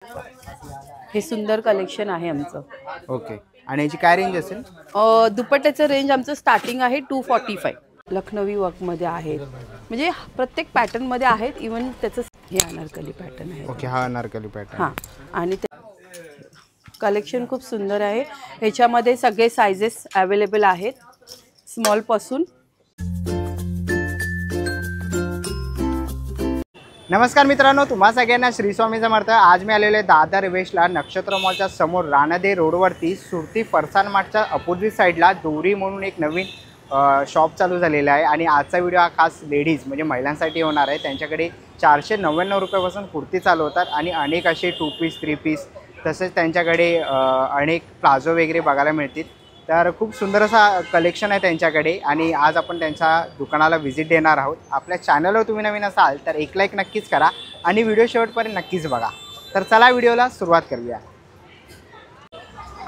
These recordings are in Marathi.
हे सुंदर कलेक्शन आहे आमचं. ओके. आणि याची काय रेंज असेल? दुपट्ट्याचं रेंज आमचं स्टार्टिंग आहे 245. लखनवी वर्कमध्ये आहेत, म्हणजे प्रत्येक पॅटर्नमध्ये आहेत. इवन त्याचं हे अनारकली पॅटर्न आहे. ओके, हा अनारकली पॅटर्न. हां, आणि कलेक्शन खूप सुंदर आहे. ह्याच्यामध्ये सगळे सायझेस अवेलेबल आहेत, स्मॉलपासून. नमस्कार मित्रांनो, तुम्हा सगळ्यांना श्री स्वामी समर्थ. आज मी आलेलो आहे दादर वेस्टला नक्षत्र मॉलच्या समोर राणादे रोडवरती सुरती फरसान मार्टच्या अपोजिट साईडला दोरी म्हणून एक नवीन शॉप चालू झालेला आहे. आणि आजचा व्हिडिओ हा खास लेडीज म्हणजे महिलांसाठी होणार आहे. त्यांच्याकडे 499 रुपयापासून कुर्ती चालू होतात आणि अनेक असे 2 पीस 3 पीस तसेच त्यांच्याकडे अनेक प्लाझो वगैरे बघायला मिळतील. तर खूप सुंदर असा कलेक्शन आहे त्यांच्याकडे आणि आज आपण त्यांच्या दुकानाला व्हिजिट देणार आहोत. आपल्या चॅनलवर तुम्ही नवीन असाल तर एक लाईक नक्कीच करा आणि व्हिडिओ शेवटपर्यंत नक्कीच बघा. तर चला व्हिडिओला सुरुवात करूया.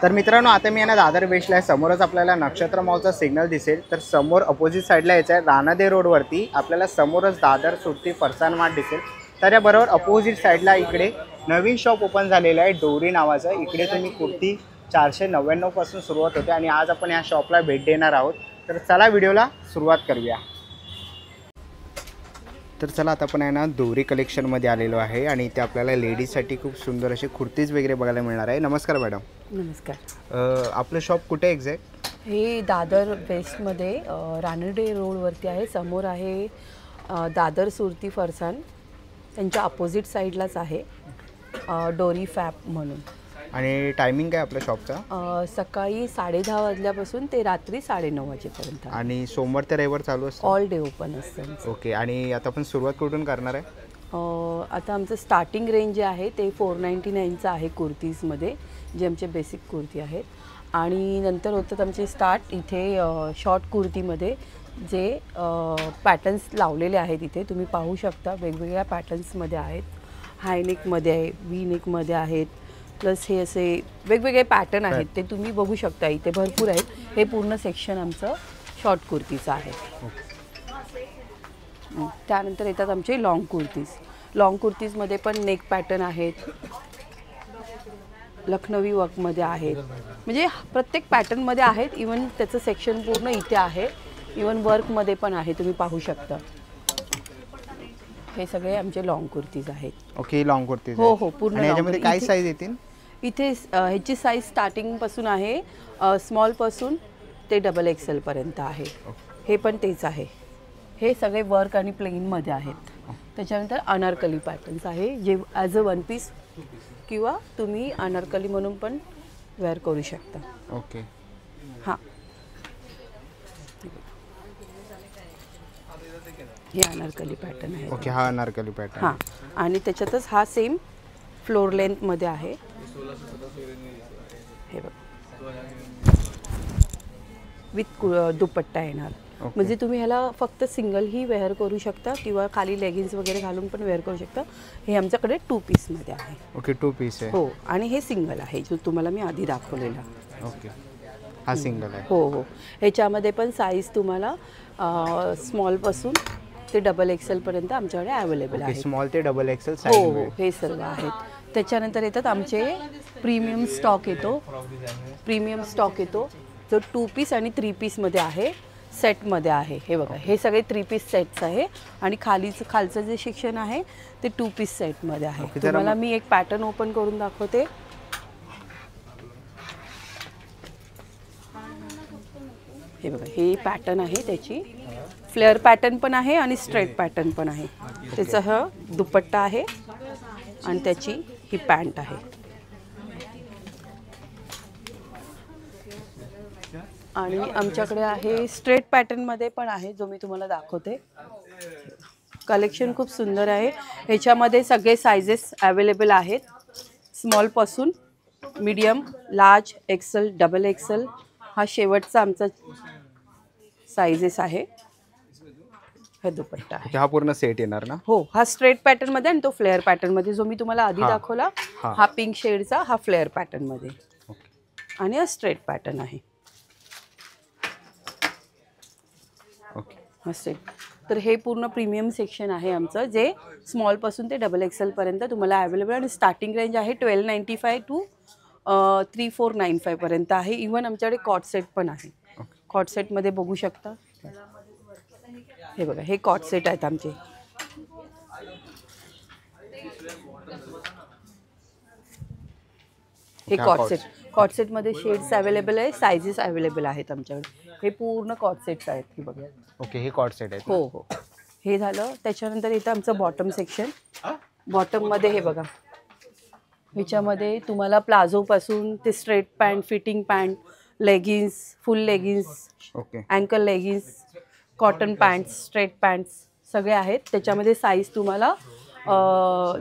तर मित्रांनो, आता मी यांना दादर वेस्टला आहे. समोरच आपल्याला नक्षत्र मॉलचा सिग्नल दिसेल. तर समोर अपोजिट साईडला यायचं आहे राणादे रोडवरती. आपल्याला समोरच दादर सुरती फरसान मार्ट दिसेल. तर याबरोबर अपोजिट साईडला इकडे नवीन शॉप ओपन झालेलं आहे डोरी नावाचं. इकडे तुम्ही कुर्ती 499 पासून सुरुवात होते आणि आज आपण या शॉपला भेट देणार आहोत. तर चला व्हिडिओला सुरुवात करूया. तर चला, आता आपण आहे ना दोरी कलेक्शनमध्ये आलेलो आहे आणि ते आपल्याला लेडीजसाठी खूप सुंदर असे कुर्तीज वगैरे बघायला मिळणार आहे. नमस्कार मॅडम. नमस्कार. आपलं शॉप कुठे एक्झॅक्ट? हे दादर वेस्टमध्ये रानडे रोडवरती आहे. समोर आहे दादर सुरती फरसान, त्यांच्या अपोजिट साईडलाच आहे डोरी फॅप म्हणून. आणि टायमिंग काय आपल्या शॉपचा? सकाळी 10:30 वाजल्यापासून ते रात्री 9:30 वाजेपर्यंत. आणि सोमवार ते रविवार चालू असतं? ऑल डे ओपन असतं. ओके. आणि आता आपण सुरुवात कुठून करणार आहे? आता आमचं स्टार्टिंग रेंज जे आहे ते 499चं आहे कुर्तीजमध्ये, जे आमचे बेसिक कुर्ती आहेत. आणि नंतर होतात आमचे स्टार्ट इथे शॉर्ट कुर्तीमध्ये, जे पॅटर्न्स लावलेले आहेत. इथे तुम्ही पाहू शकता वेगवेगळ्या पॅटर्न्समध्ये आहेत. हायनेकमध्ये आहे, वी नेकमध्ये आहेत, प्लस हे असे वेगवेगळे पॅटर्न आहेत ते तुम्ही बघू शकता. इथे भरपूर आहेत. हे पूर्ण सेक्शन आमचं शॉर्ट कुर्तीचं आहे. त्यानंतर येतात आमचे लॉंग कुर्तीज. लॉंग कुर्तीजमध्ये पण नेक पॅटर्न आहेत, लखनवी वर्कमध्ये आहेत, म्हणजे प्रत्येक पॅटर्नमध्ये आहेत. इवन त्याचं सेक्शन पूर्ण इथे आहे. इवन वर्कमध्ये पण आहे, तुम्ही पाहू शकता. हे सगळे आमचे लॉंग कुर्तीज आहेत. Okay, long kurtis. हो हो, पूर्ण. आणि याच्यामध्ये काय साईज येतील? इथे ह्याची साईज स्टार्टिंगपासून आहे स्मॉलपासून ते XXL पर्यंत आहे. हे पण तेच आहे. हे सगळे वर्क आणि प्लेनमध्ये आहेत. त्याच्यानंतर अनारकली पॅटर्न्स आहे, जे ॲज अ वन पीस किंवा तुम्ही अनारकली म्हणून पण वेअर करू शकता. ओके. हां, हे अनारकली पॅटर्न आहे. ओके, हा अनारकली पॅटर्न. हां, आणि त्याच्यातच हा सेम फ्लोर लेंथमध्ये आहे. हे बघ, विथ दुपट्टा येणार. म्हणजे तुम्ही ह्याला फक्त सिंगलही वेअर करू शकता किंवा खाली लेगिन्स वगैरे घालून पण वेअर करू शकता. हे आमच्याकडे 2 पीसमध्ये आहे. ओके, 2 पीस आहे. हो, आणि हे सिंगल आहे, जो तुम्हाला मी आधी दाखवलेला. ओके, हा सिंगल आहे. हो हो. ह्याच्यामध्ये पण साईज तुम्हाला स्मॉलपासून ते XXL पर्यंत आमच्याकडे अवेलेबल आहे. स्मॉल ते XXL हो साईज. हो, हे सर्व आहेत. त्याच्यानंतर येतात आमचे प्रीमियम स्टॉक येतो. प्रीमियम स्टॉक येतो जो 2 पीस आणि 3 पीसमध्ये आहे, सेटमध्ये आहे. हे बघा, हे सगळे 3 पीस सेट्स आहे. आणि खालचं जे सेक्शन आहे ते 2 पीस सेटमध्ये आहे. तुम्हाला मी एक पॅटर्न ओपन करून दाखवते. हे बघा, हे पॅटर्न आहे. त्याची फ्लेअर पॅटर्न पण आहे आणि स्ट्रेट पॅटर्न पण आहे. त्याचा हा दुपट्टा आहे आणि त्याची ही पॅन्ट आहे. आणि आमच्याकडे आहे स्ट्रेट पॅटर्नमध्ये पण आहे, जो मी तुम्हाला दाखवते. कलेक्शन खूप सुंदर आहे. ह्याच्यामध्ये सगळे सायझेस अवेलेबल आहेत, स्मॉलपासून मीडियम, लार्ज, XL, XXL. हा शेवटचा आमचा सायझेस आहे. हे दुपट्टा आहे. हा पूर्ण सेट येणार ना? हो, हा स्ट्रेट पॅटर्नमध्ये आणि तो फ्लेअर पॅटर्नमध्ये, जो मी तुम्हाला आधी दाखवला. हा पिंक शेडचा, हा फ्लेअर पॅटर्नमध्ये आणि हा स्ट्रेट पॅटर्न आहे. ओके, हा स्ट्रेट. तर हे पूर्ण प्रीमियम सेक्शन आहे आमचं, जे स्मॉलपासून ते XXL पर्यंत तुम्हाला अवेलेबल. आणि स्टार्टिंग रेंज आहे 1295 टू 3495 पर्यंत आहे. इवन आमच्याकडे कॉट सेट पण आहे. कॉट सेटमध्ये बघू शकता, हे बघा, हे कॉट सेट आहेत आमचे. हे कॉट सेटमध्ये शेड्स अवेलेबल आहे, सायझेस अवेलेबल आहेत आमच्याकडे. हे पूर्ण कॉट सेट्स आहेत, हे बघा. ओके, हे कॉट सेट आहे. हो हो, हे झालं. त्याच्यानंतर इथं आमचं बॉटम सेक्शन. बॉटममध्ये हे बघा, ह्याच्यामध्ये तुम्हाला प्लाझोपासून ते straight pant, fitting pant, leggings, full leggings, okay, ankle leggings, cotton pants, straight pants सगळे आहेत. त्याच्यामध्ये साईज तुम्हाला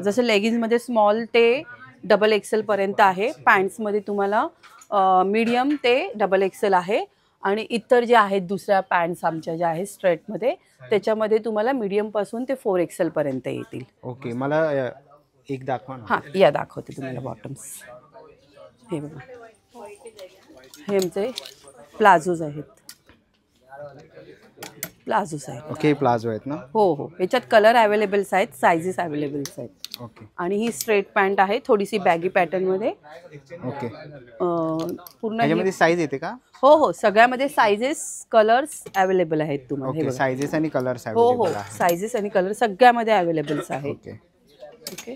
जसं लेगिन्समध्ये स्मॉल ते XXL पर्यंत आहे. पॅन्ट्समध्ये तुम्हाला मीडियम ते XXL आहे. आणि इतर जे आहेत दुसऱ्या पॅन्ट्स आमच्या ज्या आहेत स्ट्रेटमध्ये, त्याच्यामध्ये तुम्हाला मीडियमपासून ते 4XL पर्यंत येतील. ओके, मला एक दाखवा ना. हां, या दाखवते तुम्हाला बॉटम्स. हे बघा, हे आमचे प्लाझोज आहेत. प्लाझोज आहेत. ओके, प्लाझो आहेत ना. हो हो, याच्यात कलर अवेलेबल्स आहेत, सायझेस अवेलेबल्स आहेत. ओके, आणि ही स्ट्रेट पॅन्ट आहे, थोडीशी बॅगी पॅटर्नमध्ये. ओके, पूर्ण याच्यामध्ये साईज येते का? हो हो, सगळ्यामध्ये सायझेस, कलर्स अवेलेबल आहेत तुम्हाला. हे ओके, बघा, साईजेस आणि कलर्स हो हो, अवेलेबल आहे. सायझेस आणि कलर सगळ्यामध्ये अवेलेबल्स आहेत. Okay, okay.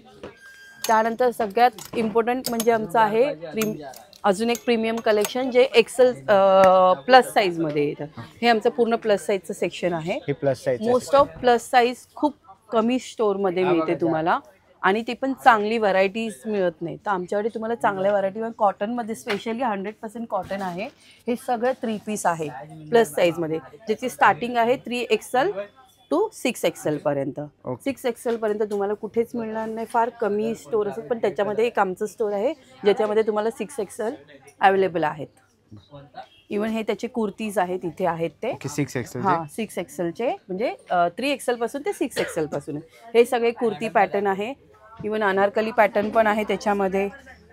त्यानंतर सगळ्यात इम्पॉर्टंट म्हणजे आमचं आहे अजून एक प्रीमियम कलेक्शन, जे XL प्लस साईजमध्ये येतं. हे आमचं पूर्ण प्लस साईजचं सेक्शन आहे. हे plus size. Most of plus size खूप कमी स्टोअरमध्ये मिळते तुम्हाला, आणि ते पण चांगली व्हरायटीज मिळत नाही. तर आमच्याकडे तुम्हाला चांगल्या व्हरायटी, कॉटनमध्ये स्पेशली 100% कॉटन आहे. हे सगळं 3 पीस आहे प्लस साईजमध्ये, ज्याची स्टार्टिंग आहे 3XL टू 6XL पर्यंत. 6XL पर्यंत तुम्हाला कुठेच मिळणार नाही, फार कमी स्टोर असेल. पण त्याच्यामध्ये एक आमचं स्टोर आहे ज्याच्यामध्ये तुम्हाला 6XL अवेलेबल आहेत. इवन हे त्याचे कुर्तीज आहेत, इथे आहेत ते. 6XL. हां, 6XLचे, म्हणजे 3XL पासून ते 6XL पासून हे सगळे कुर्ती पॅटर्न आहे. इवन अनारकली पॅटर्न पण आहे त्याच्यामध्ये.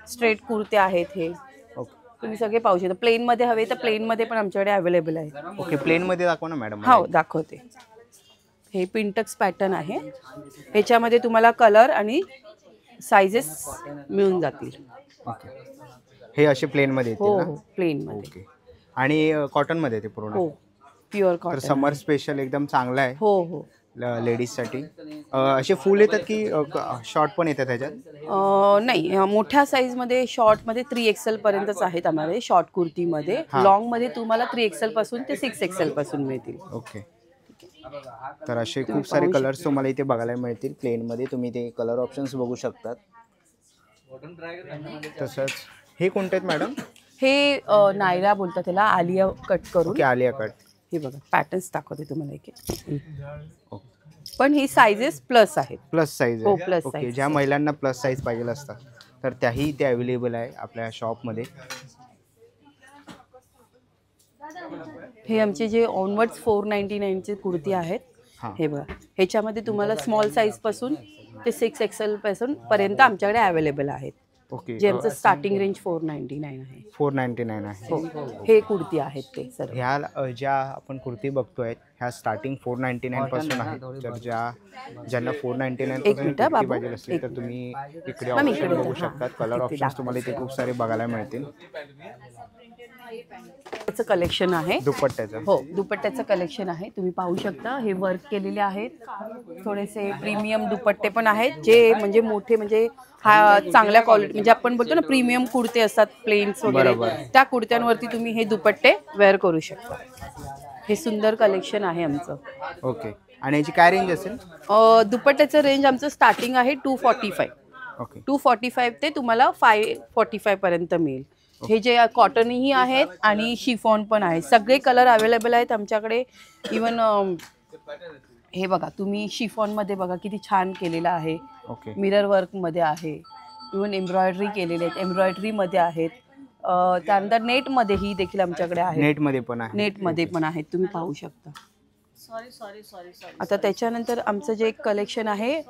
स्ट्रेट कुर्ते आहेत. हे तुम्ही सगळे पाहू शकता. प्लेनमध्ये हवे तर प्लेनमध्ये पण आमच्याकडे अवेलेबल आहे. ओके, प्लेनमध्ये दाखवा ना मॅडम. हो, दाखवते. हे पिंटक्स पॅटर्न आहे. ह्याच्यामध्ये तुम्हाला कलर आणि सायझेस मिळून जातील. ओके, हे असे प्लेनमध्ये हो येतील हो, ना. प्लेनमध्ये. ओके, आणि कॉटनमध्ये येते पूर्ण. हो, प्युअर तर कॉटन. समर स्पेशल एकदम चांगला आहे. हो हो, लेडीजसाठी. असे फुल येतात की शॉर्ट पण येतात त्याच्यात? नाही, मोठ्या साईजमध्ये शॉर्टमध्ये 3XL पर्यंतच आहेत आम्हाला शॉर्ट कुर्तीमध्ये. लॉंगमध्ये तुम्हाला 3XL पासून ते 6XL पासून मिळतील. ओके, तर असे खूप सारे कलर्स तुम्हाला इथे बघायला मिळतील. प्लेनमध्ये तुम्ही ते कलर ऑप्शन्स बघू शकतात. तसंच हे कोणते आहेत मॅडम? हे नायरा बोलतात त्याला, आलिया कट करून. Okay, Alia cut. हे बघा, पॅटर्न्स दाखवते तुम्हाला एक. पण ही सायझेस प्लस आहेत. प्लस साईज हो, आहे. Plus okay, size. ज्या महिलांना प्लस साईज पाहिजे असतात तर त्याही इथे अवेलेबल आहे आपल्या शॉपमध्ये. हे आमचे जे ऑनवर्ड्स 499चे कुर्ती आहेत. हे बघा, ह्याच्यामध्ये तुम्हाला स्मॉल साईज पासून ते 6XL पासून पर्यंत आमच्याकडे अवेलेबल आहेत. ओके, जे आमचं स्टार्टिंग रेंज 499 आहे. 499 आहे. हो, हे कुर्ती आहेत ते सर्व. ह्या ज्या आपण कुर्ती बघतोय ह्या स्टार्टिंग 499 पासून आहेत. तर ज्यांना 499 पासून पाहिजे असेल तर तुम्ही इकडे ऑप्शन बघू शकतात. कलर ऑप्शन्स तुम्हाला इथे खूप सारे बघायला मिळतील. त्याचं कलेक्शन आहे दुपट्ट्याचं. हो, दुपट्ट्याचं कलेक्शन आहे. तुम्ही पाहू शकता, हे वर्क केलेले आहेत. थोडेसे प्रीमियम दुपट्टे पण आहेत, जे म्हणजे मोठे, म्हणजे हा चांगल्या क्वालिटी, म्हणजे आपण बोलतो ना प्रीमियम कुर्ते असतात प्लेन्स वगैरे, त्या कुर्त्यांवरती तुम्ही हे दुपट्टे वेअर करू शकता. हे सुंदर कलेक्शन आहे आमचं. ओके, आणि याची काय रेंज असेल? दुपट्ट्याचं रेंज आमचं स्टार्टिंग आहे 245. ओके, 245 ते तुम्हाला 545 पर्यंत मिळेल. हे जे कॉटनही आहेत आणि शिफॉन पण आहे. सगळे कलर अवेलेबल आहेत आमच्याकडे. इवन हे बघा, तुम्ही शिफॉनमध्ये बघा किती छान केलेलं आहे. ओके, मिरर वर्कमध्ये आहे. इवन एम्ब्रॉयडरी केलेले आहेत, एम्ब्रॉयडरीमध्ये आहेत. त्यानंतर नेटमध्येही देखील आमच्याकडे आहे. नेटमध्ये पण आहे. नेटमध्ये पण आहेत, तुम्ही पाहू शकता. आता त्याच्यानंतर आमचं जे एक कलेक्शन आहे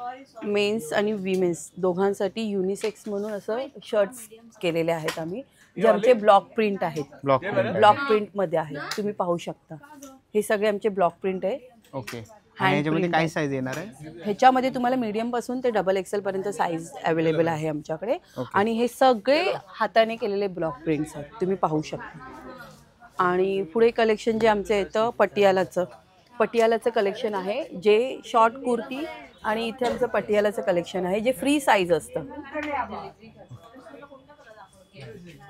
मेन्स आणि विमेन्स दोघांसाठी युनिसेक्स म्हणून असं शर्ट्स केलेले आहेत आम्ही, जे आमचे ब्लॉक प्रिंट आहेत. ब्लॉक प्रिंटमध्ये आहेत, तुम्ही पाहू शकता. हे सगळे आमचे ब्लॉक प्रिंट आहे. ओके, आणि याच्यामध्ये print काय आहे. साईज येणार आहे? ह्याच्यामध्ये तुम्हाला मीडियम पासून ते XXL पर्यंत साईज अवेलेबल आहे आमच्याकडे. आणि हे सगळे हाताने केलेले ब्लॉक प्रिंट्स आहेत, तुम्ही पाहू शकता. आणि पुढे कलेक्शन जे आमचं येतं पटियालाचं कलेक्शन आहे, जे शॉर्ट कुर्ती आणि इथे आमचं पटियालाचं कलेक्शन आहे, जे फ्री साईज असतं.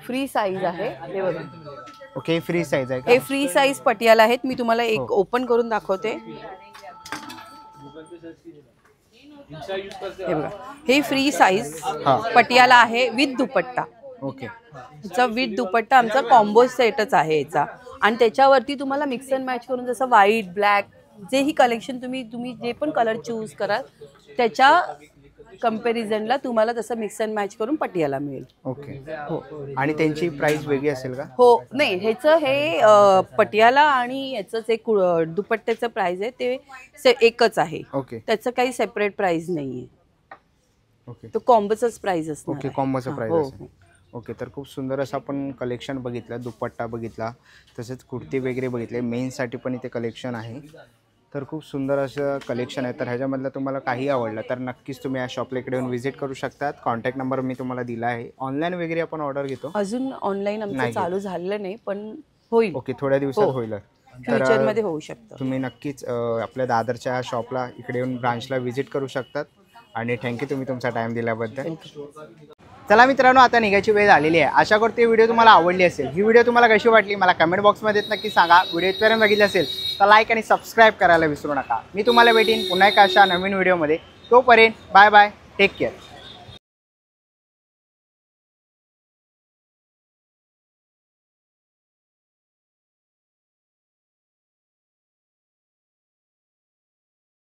फ्री साईज आहे हे बघा. ओके, फ्री साईज आहे हे का? फ्री साईज पटियाला आहेत. मी तुम्हाला एक ओपन करून दाखवते. हे बघा, हे फ्री साईज पटियाला आहे विथ दुपट्टा. ओके, ह्याचा विथ दुपट्टा आमचा कॉम्बो सेटच आहे याचा. आणि त्याच्यावरती तुम्हाला मिक्स अँड मॅच करून जसं व्हाईट ब्लॅक जेही कलेक्शन तुम्ही जे पण कलर चूज कराल त्याच्या कंपॅरिझनला तुम्हाला तसं मिक्स अँड मॅच करून पटियाला मिळेल. ओके. हो, आणि त्यांची प्राइस वेगळी असेल का? हो, नाही, ह्याचं हे पटियाला आणि याचं जे दुपट्ट्याचं प्राइस आहे ते एकच आहे. ओके. त्याचं काही सेपरेट प्राइस नाही आहे. ओके. तो कॉम्बोचाच प्राइस असणार. ओके, कॉम्बोचा प्राइस हो, असेल. ओके, तर खूप सुंदर असं आपण कलेक्शन बघितलं, दुपट्टा बघितला, तसेच कुर्ती वगैरे बघितले. मेन्ससाठी पण इथे कलेक्शन आहे. तर खूप सुंदर असं कलेक्शन आहे. तर ह्याच्यामधलं तुम्हाला काही आवडलं तर नक्कीच तुम्ही या शॉपला इकडे येऊन व्हिजिट करू शकतात. कॉन्टॅक्ट नंबर मी तुम्हाला दिला आहे. ऑनलाईन वगैरे आपण ऑर्डर घेतो? अजून ऑनलाईन आमचं नाही चालू झालेलं नाही, पण होईल. ओके, थोड्या दिवसात होईल. फ्युचरमध्ये होऊ शकतं. तुम्ही नक्कीच आपल्या दादरच्या शॉपला इकडे येऊन ब्रांचला व्हिजिट करू शकतात. आणि थँक्यू तुम्ही तुमचा टाईम दिल्याबद्दल. चला मित्रांनो, आता निघायची वेळ झालेली आहे. आशा करते व्हिडिओ तुम्हाला आवडली असेल. ही व्हिडिओ तुम्हाला कशी वाटली मला कमेंट बॉक्समध्ये नक्की सांगा. व्हिडिओ इथपर्यंत बघितली असेल तर लाईक आणि सबस्क्राईब करायला विसरू नका. मी तुम्हाला भेटीन पुन्हा एका अशा नवीन व्हिडिओमध्ये. तोपर्यंत बाय बाय, टेक केअर.